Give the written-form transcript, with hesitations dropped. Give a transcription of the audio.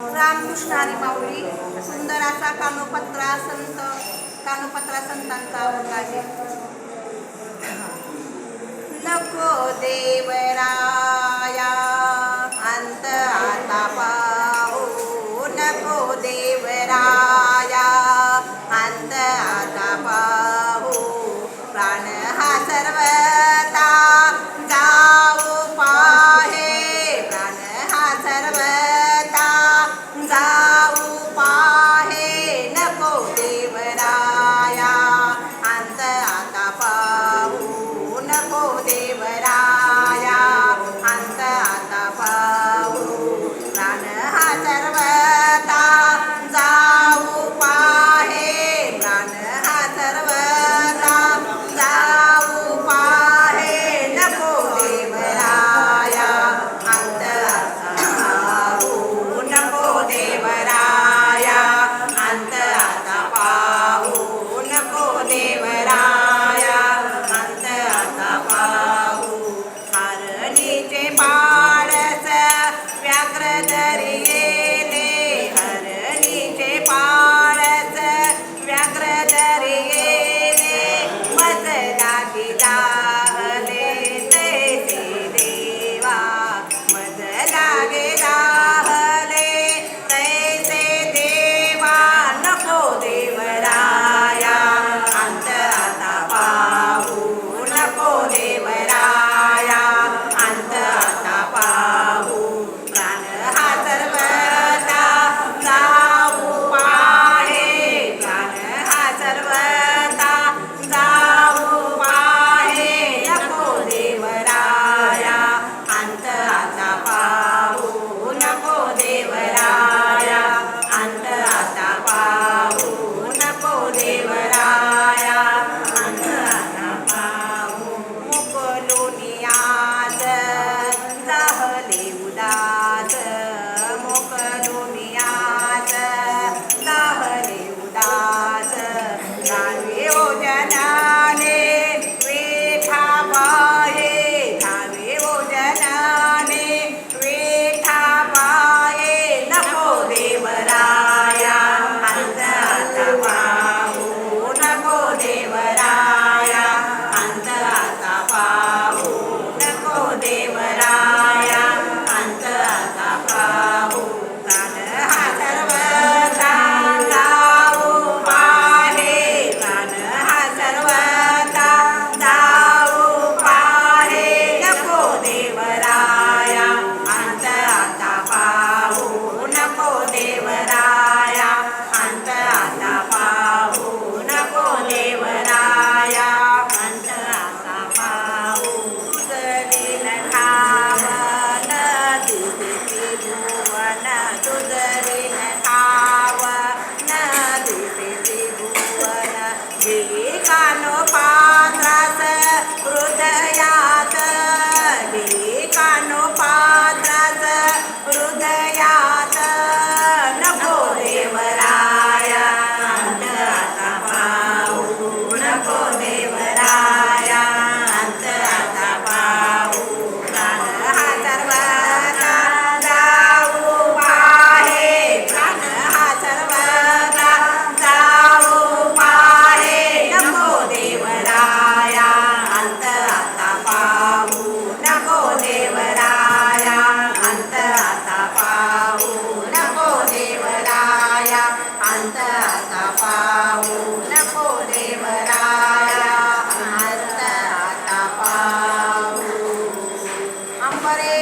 रामकृष्ण हरी माऊली सुंदर असा कानोपत्रा संतांचा आवडला आहे. नको देवराया अंत आता पाहू, नको देवराया अंत आता पाहू, प्राण हा सर्वता जाऊ पाहे, प्राण हा सर्वता जाऊ पाहे, नको देवराया अंत आता पाहू, नको देवराया अंत आता पाहू, प्राण हा सर्वता जाऊ पाहे, प्राण हा सर्वता जाऊ पाहे, नको देवराया अंत आता पाहू, नको देवराया अंत आता पाहू, नको देवराया अंत आता पाहू, हरणीचे पाडस व्याघ्र धरी गेले, हरणीचे पाडस व्याघ्र धरी गेले, मज लागी दाहले तैसे देवा, मज लागे दाहले तैसे देवा, नको देवराया अंत आता पाहू, नको देवराया अंत आता पाहू, प्राण हा सर्वता जाऊ पाहे, प्राण हा सर्वता जाऊ पाहे, नको देवराया अंत आता पाहू, नको देवराया अंत आता पाहू, नको देवराया अंत आता पाहू, मोकलुनियात जाहले उदास, मोकलुनियात जाहले उदास, धावे ओजनाने वेठा पाये, धावे ओजनाने वेठा पाये, नको देवराया अंत आता पाहू, नको देवराया अंत आता पाहू, नको देवराया अंत आता पाहू, प्राण हा सर्वता जाऊ पाहे, प्राण हा सर्वता जाऊ पाहे, नको देवराया अंत आता पाहू, नको देवराया अंत आता पाहू, नको देवराया अंत आता पाहू, तुझरील ठावन तुझे त्रिभुवन, तुझरील ठावन तुझे त्रिभुवन, देई कानोपात्रास हृदयात, देई कानोपात्रास हृदयात, नको देवराया अंत आता पाहू, नको देवराया अंत आता पाहू, प्राण हा सर्वता जाऊ पाहे, प्राण हा सर्वता जाऊ पाहे, नको देवराया अंत आता पाहू, नको देवराया अंत आता पाहू, नको देवराया अंत आता पाहू, नको देवराया अंत आता पाहू. अंबरे